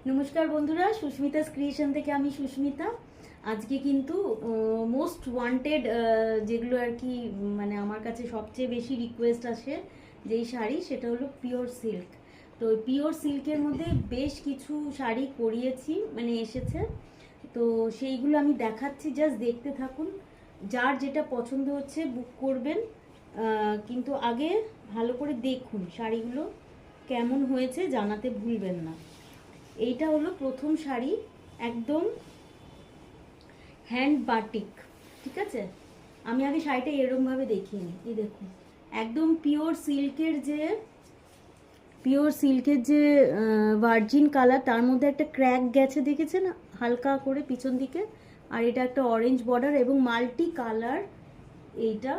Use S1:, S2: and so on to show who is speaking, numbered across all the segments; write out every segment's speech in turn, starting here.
S1: নমস্কার বন্ধুরা, সুস্মিতা ক্রিয়েশন থেকে আমি সুস্মিতা। আজকে কিন্তু মোস্ট ওয়ান্টেড যেগুলো আর কি, মানে আমার কাছে সবচেয়ে বেশি রিকোয়েস্ট আসে যেই শাড়ি, সেটা হলো পিওর সিল্ক। তো পিওর সিল্কের মধ্যে বেশ কিছু শাড়ি করিয়েছি, মানে এসেছে। তো সেইগুলো আমি দেখাচ্ছি, জাস্ট দেখতে থাকুন। যার যেটা পছন্দ হচ্ছে বুক করবেন, কিন্তু আগে ভালো করে দেখুন শাড়িগুলো কেমন হয়েছে, জানাতে ভুলবেন না। এইটা হলো প্রথম শাড়ি, একদম হ্যান্ড বাটিক। ঠিক আছে, আমি আগে শাড়িটা এরকমভাবে দেখিয়ে নিই। এই দেখুন, একদম পিওর সিল্কের যে ভার্জিন কালার, তার মধ্যে একটা ক্র্যাক গেছে দেখেছেন হালকা করে পিছন দিকে। আর এটা একটা অরেঞ্জ বর্ডার এবং মাল্টি কালার এইটা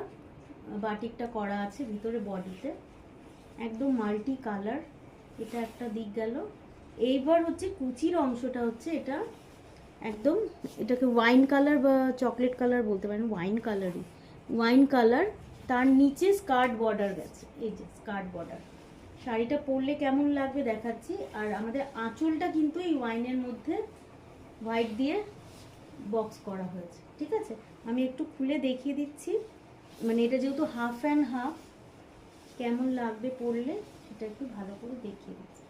S1: বাটিকটা করা আছে ভিতরে বডিতে, একদম মাল্টি কালার। এটা একটা দিক গেল। এইবার হচ্ছে কুচির অংশটা হচ্ছে এটা একদম, এটাকে ওয়াইন কালার বা চকলেট কালার বলতে পারেন, ওয়াইন কালার। তার নিচে স্কার্ট বর্ডার গেছে, এই যে স্কার্ট বর্ডার। শাড়িটা পরলে কেমন লাগবে দেখাচ্ছি। আর আমাদের আঁচলটা কিন্তু এই ওয়াইনের মধ্যে হোয়াইট দিয়ে বক্স করা হয়েছে। ঠিক আছে, আমি একটু খুলে দেখিয়ে দিচ্ছি, মানে এটা যেহেতু হাফ অ্যান্ড হাফ, কেমন লাগবে পরলে সেটা একটু ভালো করে দেখিয়ে দিচ্ছি।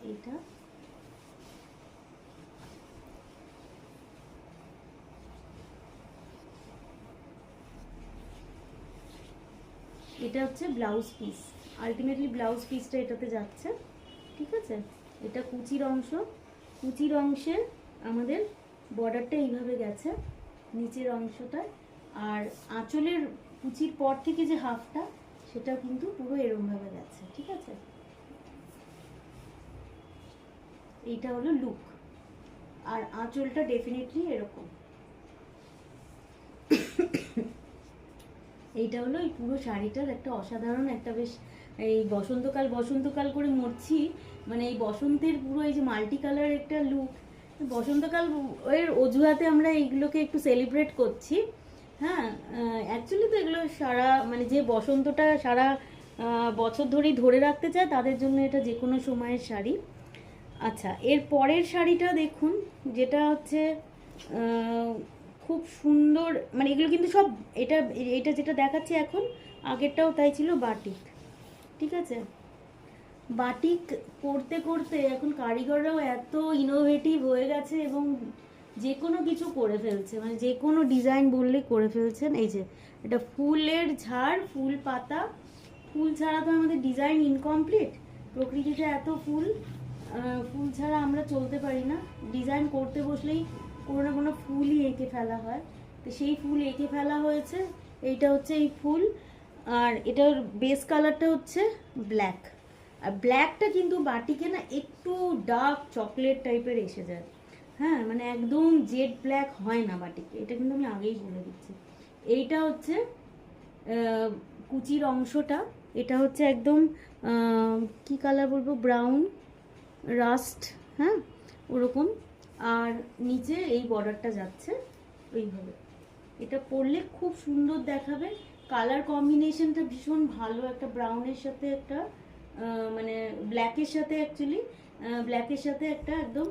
S1: এটা হচ্ছে ব্লাউজ পিস, আলটিমেটলি ব্লাউজ পিসটা এটাতে যাচ্ছে। ঠিক আছে, এটা কুচির অংশ। কুচির অংশে আমাদের বর্ডারটা এইভাবে গেছে নিচের অংশটা। আর আঁচলের কুচির পর থেকে যে হাফটা, সেটা কিন্তু পুরো এরমভাবে গেছে। ঠিক আছে, এইটা হলো লুক। আর আঁচলটা ডেফিনেটলি এরকম। এইটা হলো এই পুরো শাড়িটার একটা অসাধারণ একটা বেশ, এই বসন্তকাল করে মরছি, মানে এই বসন্তের পুরো এই যে মাল্টি কালার একটা লুক। বসন্তকাল এর অজুহাতে আমরা এইগুলোকে একটু সেলিব্রেট করছি। হ্যাঁ, অ্যাকচুয়ালি তো এগুলো সারা, মানে যে বসন্তটা সারা বছর ধরেই ধরে রাখতে চায়, তাদের জন্য এটা যে কোনো সময়ের শাড়ি। আচ্ছা, এর পরের শাড়িটা দেখুন, যেটা হচ্ছে খুব সুন্দর, মানে এগুলো কিন্তু সব, এটা এটা যেটা দেখাচ্ছি এখন, আগেরটাও তাই ছিল, বাটিক। ঠিক আছে, বাটিক করতে করতে এখন কারিগররাও এত ইনোভেটিভ হয়ে গেছে এবং যে কোনো কিছু করে ফেলছে, মানে যে কোনো ডিজাইন বললে করে ফেলছেন। এই যে এটা ফুলের ঝাড়, ফুল পাতা। ফুল ছাড়া তো আমাদের ডিজাইন ইনকমপ্লিট। প্রকৃতিতে এত ফুল, ফুল ছাড়া আমরা চলতে পারি না। ডিজাইন করতে বসলেই কোনো না কোনো ফুলই এঁকে ফেলা হয়, তো সেই ফুল এঁকে ফেলা হয়েছে। এইটা হচ্ছে এই ফুল। আর এটার বেস কালারটা হচ্ছে ব্ল্যাক। আর ব্ল্যাকটা কিন্তু বাটিকে না একটু ডার্ক চকলেট টাইপের এসে যায়। হ্যাঁ, মানে একদম জেড ব্ল্যাক হয় না বাটিকে, এটা কিন্তু আমি আগেই বলে দিচ্ছি। এইটা হচ্ছে কুচির অংশটা। এটা হচ্ছে একদম কি কালার বলবো, ব্রাউন রাস্ট, হ্যাঁ ওরকম। আর নিচে এই বর্ডারটা যাচ্ছে ওইভাবে। এটা পরলে খুব সুন্দর দেখাবে। কালার কম্বিনেশনটা ভীষণ ভালো, একটা ব্রাউনের সাথে একটা মানে ব্ল্যাকের সাথে, অ্যাকচুয়ালি ব্ল্যাকের সাথে একটা একদম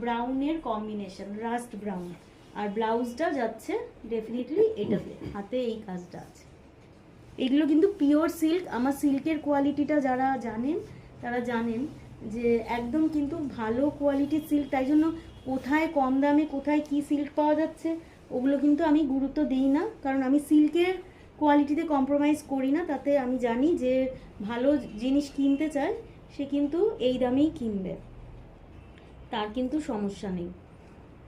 S1: ব্রাউনের কম্বিনেশন, রাস্ট ব্রাউন। আর ব্লাউজটা যাচ্ছে ডেফিনেটলি এটাতে, হাতে এই কাজটা আছে। এগুলো কিন্তু পিওর সিল্ক। আমার সিল্কের কোয়ালিটিটা যারা জানেন তারা জানেন যে একদম কিন্তু ভালো কোয়ালিটির সিল্ক। তাই জন্য কোথায় কম দামে কোথায় কি সিল্ক পাওয়া যাচ্ছে ওগুলো কিন্তু আমি গুরুত্ব দিই না, কারণ আমি সিল্কের কোয়ালিটিতে কম্প্রোমাইজ করি না। তাতে আমি জানি যে ভালো জিনিস কিনতে চায় সে কিন্তু এই দামেই কিনবে, তার কিন্তু সমস্যা নেই।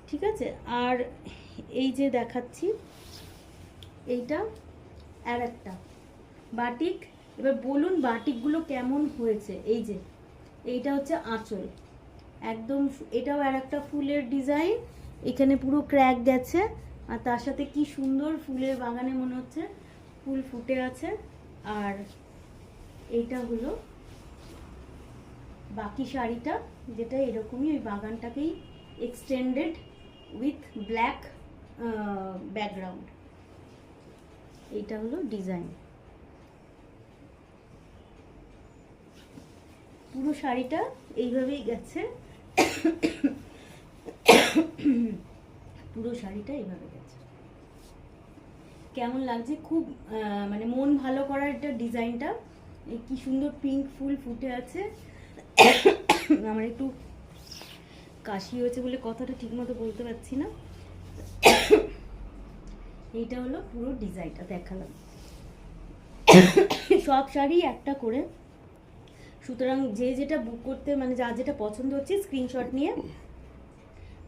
S1: ঠিক আছে, আর এই যে দেখাচ্ছি এইটা আর একটা বাটিক। এবার বলুন বাটিকগুলো কেমন হয়েছে। এই যে এইটা হচ্ছে আঁচল, একদম এটাও আর একটা ফুলের ডিজাইন। এখানে পুরো ক্র্যাক গেছে, আর তার সাথে কি সুন্দর ফুলের বাগানে মনে হচ্ছে ফুল ফুটে আছে। আর এইটা হলো বাকি শাড়িটা, যেটা এরকমই ওই বাগানটাকেই এক্সটেন্ডেড উইথ ব্ল্যাক ব্যাকগ্রাউন্ড। এইটা হলো ডিজাইন। পুরো শাড়িটা এইভাবেই গেছে। পুরো শাড়িটা এইভাবে গেছে। কেমন লাগছে? খুব মানে মন ভালো করার একটা ডিজাইনটা। কি সুন্দর পিঙ্ক ফুল ফুটে আছে। আমার একটু কাশি হয়েছে বলে কথাটা ঠিকমতো বলতে পারছি না। এইটা হলো পুরো ডিজাইনটা দেখালাম। সব শাড়ি একটা করে, সুতরাং যে যেটা বুক করতে মানে যা যেটা পছন্দ হচ্ছে স্ক্রিনশট নিয়ে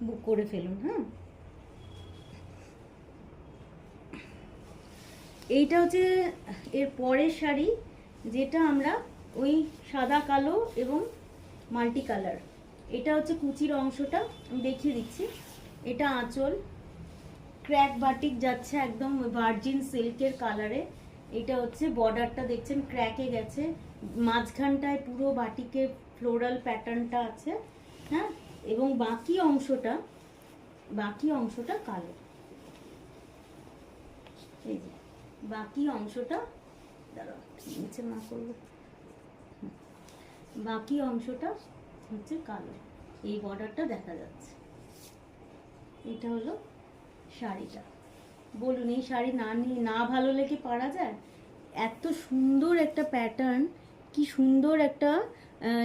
S1: বুক করে ফেলুন। হ্যাঁ, এইটা হচ্ছে এর পরের শাড়ি, যেটা আমরা ওই সাদা কালো এবং মাল্টি কালার। এটা হচ্ছে কুচির অংশটা, আমি দেখিয়ে দিচ্ছি। এটা আঁচল, ক্র্যাক বাটিক যাচ্ছে একদম ভার্জিন সিল্কের কালারে। এটা হচ্ছে বর্ডারটা দেখছেন ক্র্যাকে গেছে, মাঝখানটায় পুরো বাটিকে ফ্লোরাল প্যাটার্নটা আছে। হ্যাঁ, এবং বাকি অংশটা কালো। এই যে বাকি অংশটা, দাঁড়াও নিচে না করবো, বাকি অংশটা হচ্ছে কালো, এই বর্ডারটা দেখা যাচ্ছে। এটা হলো শাড়িটা। বলুন, এই শাড়ি না ভালো লেগে পারা যায়? এত সুন্দর একটা প্যাটার্ন, কি সুন্দর একটা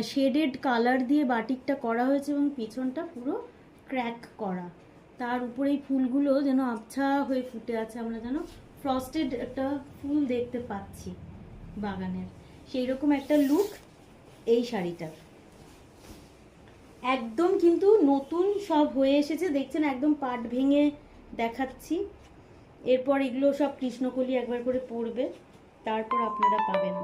S1: শেডেড কালার দিয়ে বাটিকটা করা হয়েছে এবং পেছনটা পুরো ক্র্যাক করা। তার উপরে এই ফুলগুলো যেন আবছা হয়ে ফুটে আছে, আমরা যেন ফ্রস্টেড একটা ফুল দেখতে পাচ্ছি বাগানের, সেই রকম একটা লুক এই শাড়িটার। একদম কিন্তু নতুন সব হয়ে এসেছে, দেখছেন একদম পাট ভেঙে দেখাচ্ছি। এরপর এগুলো সব কৃষ্ণকলি একবার করে পরবে, তারপর আপনারা পাবেন।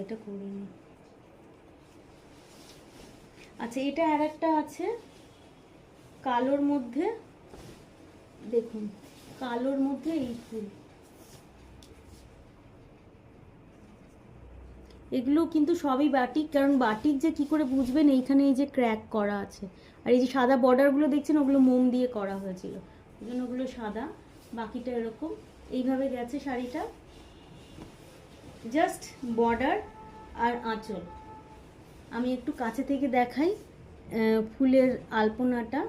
S1: এটা করিনি। আচ্ছা, এটা আর একটা আছে কালোর মধ্যে, দেখুন কালোর মধ্যে এই ফুল। এগুলো কিন্তু সবই বাটিক, কারণ বাটিক যে কি করে বুঝবেন, এইখানে এই যে ক্র্যাক করা আছে, আর এই যে সাদা বর্ডারগুলো দেখছেন ওগুলো মোম দিয়ে করা হয়েছিল, ওই জন্য ওগুলো সাদা। বাকিটা এরকম এইভাবে গেছে শাড়িটা, জাস্ট বর্ডার আর আঁচল। আমি একটু কাছে থেকে দেখাই ফুলের আলপনাটা,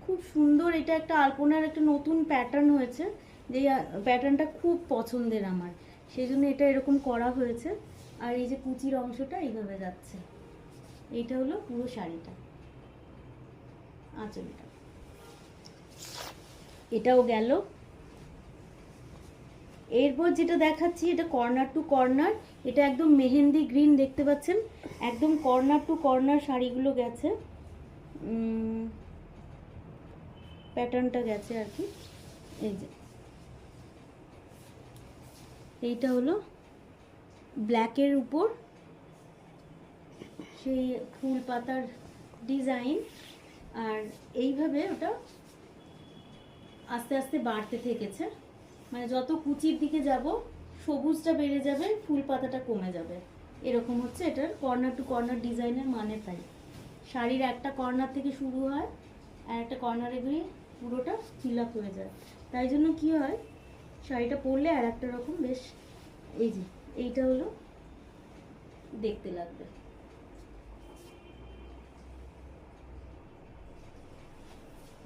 S1: খুব সুন্দর। এটা একটা আলপনার একটা নতুন প্যাটার্ন হয়েছে, যে প্যাটার্নটা খুব পছন্দের আমার, সেই জন্য এটা এরকম করা হয়েছে। আর এই যে কুচির অংশটা এইভাবে যাচ্ছে। এইটা হলো পুরো শাড়িটা, আঁচলটা। এটাও গেল। এরপর যেটা দেখাচ্ছি, এটা কর্নার টু কর্নার, এটা একদম মেহেন্দি গ্রিন দেখতে পাচ্ছেন, একদম কর্নার টু কর্নার শাড়িগুলো গেছে, প্যাটার্নটা গেছে আর কি। এই যে এইটা হলো ব্ল্যাকের উপর সেই ফুল পাতার ডিজাইন, আর এইভাবে ওটা আস্তে আস্তে বাড়তে থেকেছে, মানে যত কুচির দিকে যাব সবুজটা বেড়ে যাবে, ফুল পাতাটা কমে যাবে, এরকম হচ্ছে এটার কর্নার টু কর্নার ডিজাইনের মানে। তাই শাড়ির একটা কর্নার থেকে শুরু হয় আর একটা কর্নারে গিয়ে পুরোটা ফিল আপ হয়ে যায়, তাই জন্য কি হয় শাড়িটা পরলে আর একটা রকম বেশ, এই যে এইটা হলো দেখতে লাগবে।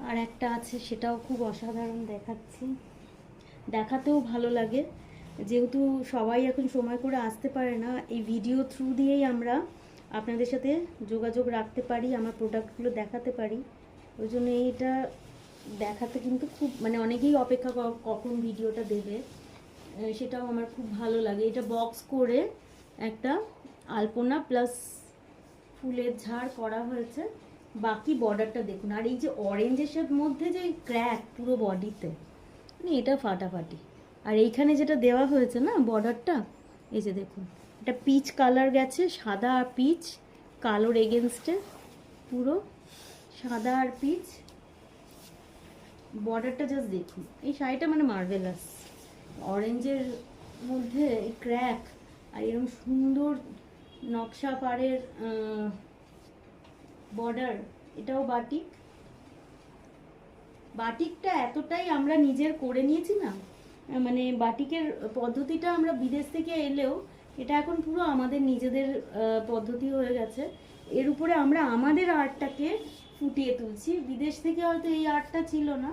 S1: আর একটা আছে, সেটাও খুব অসাধারণ দেখাচ্ছি, দেখাতেও ভালো লাগে, যেহেতু সবাই এখন সময় করে আসতে পারে না, এই ভিডিও থ্রু দিয়েই আমরা আপনাদের সাথে যোগাযোগ রাখতে পারি, আমার প্রোডাক্টগুলো দেখাতে পারি, ওই জন্য এইটা দেখাতে কিন্তু খুব মানে অনেকেই অপেক্ষা কখন ভিডিওটা দেবে, সেটাও আমার খুব ভালো লাগে। এটা বক্স করে একটা আলপনা প্লাস ফুলের ঝাড় করা হয়েছে, বাকি বর্ডারটা দেখুন। আর এই যে অরেঞ্জের মধ্যে যে ক্র্যাক পুরো বডিতে, মানে এটা ফাটাফাটি। আর এইখানে যেটা দেওয়া হয়েছে না বর্ডারটা, এই যে দেখুন, এটা পিচ কালার গেছে, সাদা আর পিচ, কালোর এগেনস্টে পুরো সাদা আর পিচ বর্ডারটা, জাস্ট দেখুন এই শাড়িটা মানে মার্ভেলাস। অরেঞ্জের মধ্যে এই ক্র্যাক আর এরকম সুন্দর নকশা পাড়ের বর্ডার, এটাও বাটিক। বাটিকটা এতটাই আমরা নিজের করে নিয়েছি না, মানে বাটিকের পদ্ধতিটা আমরা বিদেশ থেকে এলেও এটা এখন পুরো আমাদের নিজেদের পদ্ধতি হয়ে গেছে। এর উপরে আমরা আমাদের আর্টটাকে ফুটিয়ে তুলছি। বিদেশ থেকে হয়তো এই আর্টটা ছিল না,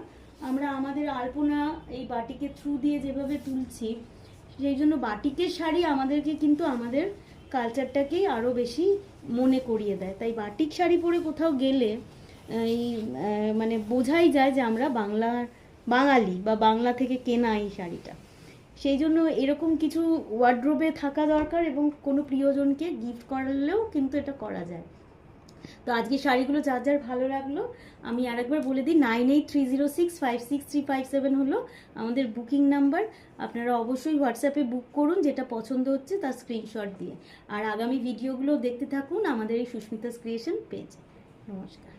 S1: আমরা আমাদের আলপনা এই বাটিকের থ্রু দিয়ে যেভাবে তুলছি, সেই জন্য বাটিকের শাড়ি আমাদেরকে কিন্তু আমাদের কালচারটাকেই আরও বেশি মনে করিয়ে দেয়। তাই বাটিক শাড়ি পরে কোথাও গেলে এই মানে বোঝাই যায় যে আমরা বাঙালি বা বাংলা থেকে কেনা এই শাড়িটা। সেই জন্য এরকম কিছু ওয়ার্ড্রোবে থাকা দরকার, এবং কোনো প্রিয়জনকে গিফট করলেও কিন্তু এটা করা যায়। তো আজকে শাড়িগুলো যার যার ভালো লাগলো আমি আরেকবার বলে দিই, 9830656357 হলো আমাদের বুকিং নাম্বার। আপনারা অবশ্যই হোয়াটসঅ্যাপে বুক করুন, যেটা পছন্দ হচ্ছে তার স্ক্রিনশট দিয়ে। আর আগামী ভিডিওগুলো দেখতে থাকুন আমাদের এই সুস্মিতাস ক্রিয়েশন পেজ। নমস্কার।